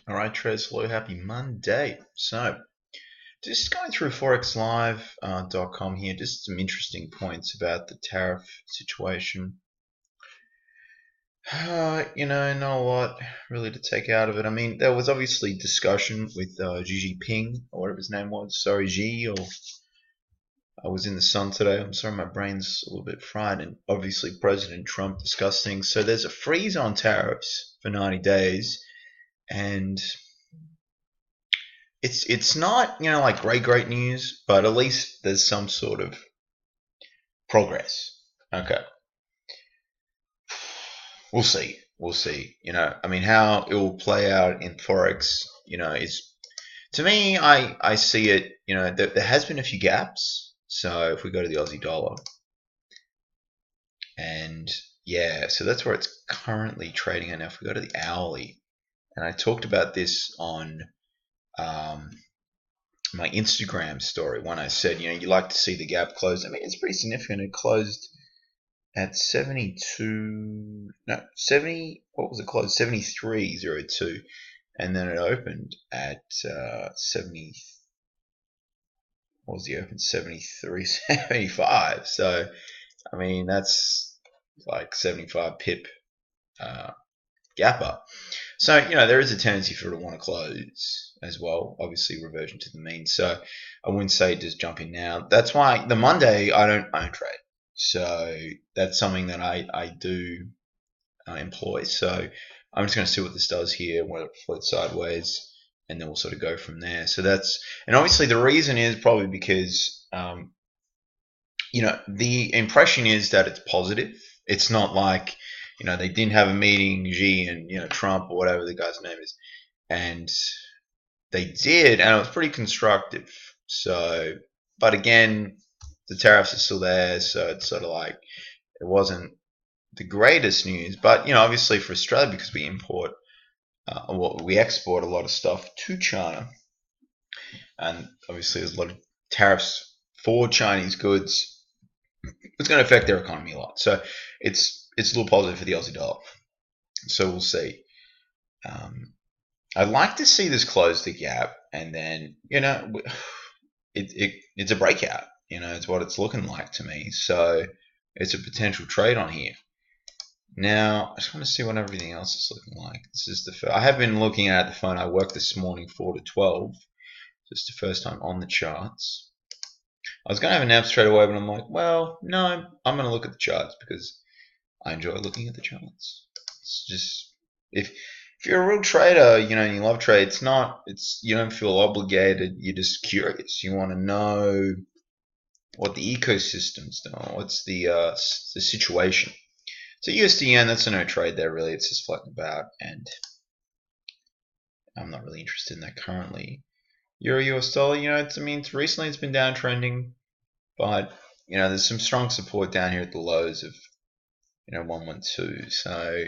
Alright traders, hello, happy Monday. So, just going through forexlive.com here, just some interesting points about the tariff situation. Not a lot really to take out of it. I mean, there was obviously discussion with Xi Jinping, or whatever his name was. Sorry, Xi, or I was in the sun today. I'm sorry, my brain's a little bit fried. And obviously, President Trump discussed things. So there's a freeze on tariffs for 90 days, and it's not like great news, but at least there's some sort of progress. Okay, we'll see. We'll see. I mean, how it will play out in forex. Is to me, I see it. There has been a few gaps. So if we go to the Aussie dollar, and yeah, so that's where it's currently trading. And now if we go to the hourly, and I talked about this on my Instagram story when I said, you like to see the gap close. I mean, it's pretty significant. It closed at 72, no, 70, what was it closed? 73.02. And then it opened at 70, what was the open? 73.75. So, I mean, that's like 75 pip gap up. So, there is a tendency for it to want to close as well. Obviously, reversion to the mean. So, I wouldn't say just jump in now. That's why the Monday I don't trade. So that's something that I do employ. So I'm just going to see what this does here, whether it floats sideways, and then we'll sort of go from there. So and obviously the reason is probably because the impression is that it's positive. It's not like they didn't have a meeting, Xi and Trump or whatever the guy's name is, and they did, and it was pretty constructive. So, but again, the tariffs are still there, so it's sort of like it wasn't the greatest news. But obviously for Australia, because we import, we export a lot of stuff to China, and obviously there's a lot of tariffs for Chinese goods. It's going to affect their economy a lot. So it's a little positive for the Aussie dollar. So we'll see. I'd like to see this close the gap, and then it's a breakout. It's what it's looking like to me. So it's a potential trade on here. Now, I just want to see what everything else is looking like. This is I have been looking at the phone. I worked this morning 4 to 12. Just the first time on the charts. I was going to have a nap straight away, but I'm like, well, no, I'm going to look at the charts because I enjoy looking at the charts. It's just, if you're a real trader, and you love trade, you don't feel obligated. You're just curious. You want to know what the ecosystem's doing, what's the situation. So USD yen, that's a no trade there really. It's just floating about, and I'm not really interested in that currently. Euro US dollar, recently it's been downtrending, but there's some strong support down here at the lows of 112. So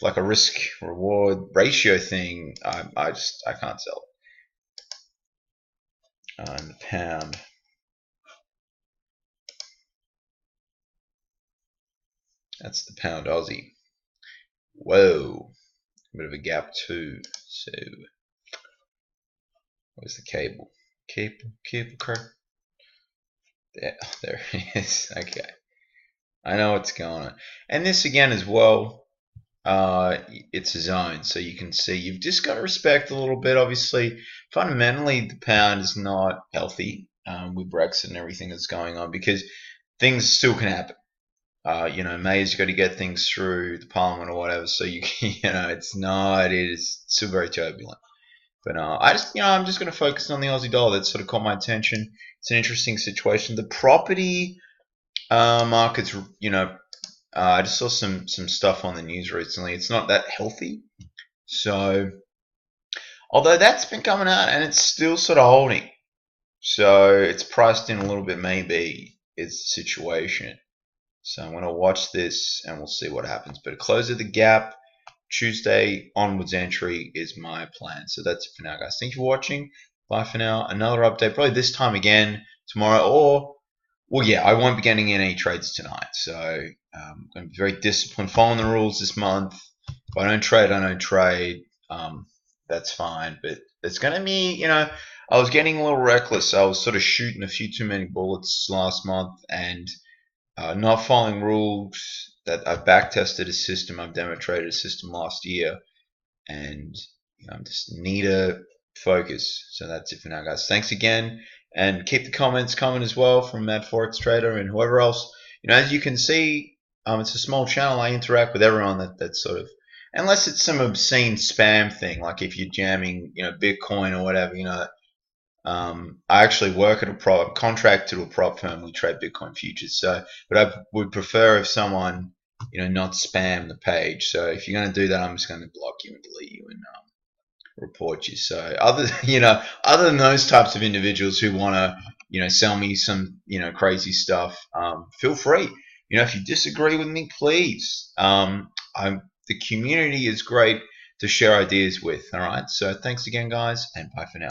like a risk reward ratio thing, I can't sell it. And the pound. That's the pound Aussie. Whoa, a bit of a gap too. So where's the cable? Cable car. There it is. Okay, I know what's going on. And this again as well. It's a zone, so you can see you've just got to respect a little bit. Obviously, fundamentally, the pound is not healthy with Brexit and everything that's going on, because things still can happen. May's got to get things through the parliament or whatever, so it is still very turbulent. But I'm just going to focus on the Aussie dollar. That sort of caught my attention. It's an interesting situation. The property markets, I just saw some stuff on the news recently. It's not that healthy. So, although that's been coming out and it's still sort of holding. So it's priced in a little bit, maybe it's the situation. So I'm going to watch this and we'll see what happens. But a close of the gap, Tuesday onwards entry is my plan. So that's it for now, guys. Thank you for watching. Bye for now. Another update probably this time again tomorrow, or well, yeah, I won't be getting in any trades tonight. So I'm going to be very disciplined, following the rules this month. If I don't trade, I don't trade. that's fine. But it's going to be, I was getting a little reckless. I was sort of shooting a few too many bullets last month, and not following rules. That I've back tested a system. I've demonstrated a system last year, and I just need to focus. So that's it for now, guys. Thanks again, and keep the comments coming as well from Mad Forex Trader and whoever else. As you can see, it's a small channel. I interact with everyone. That's sort of, unless it's some obscene spam thing, like if you're jamming, Bitcoin or whatever. I actually work at a prop, contract to a prop firm. We trade Bitcoin futures. So, but I would prefer if someone, not spam the page. So if you're going to do that, I'm just going to block you and delete you and report you. So other than those types of individuals who want to, sell me some, crazy stuff, feel free. If you disagree with me, please. The community is great to share ideas with. All right. So thanks again, guys, and bye for now.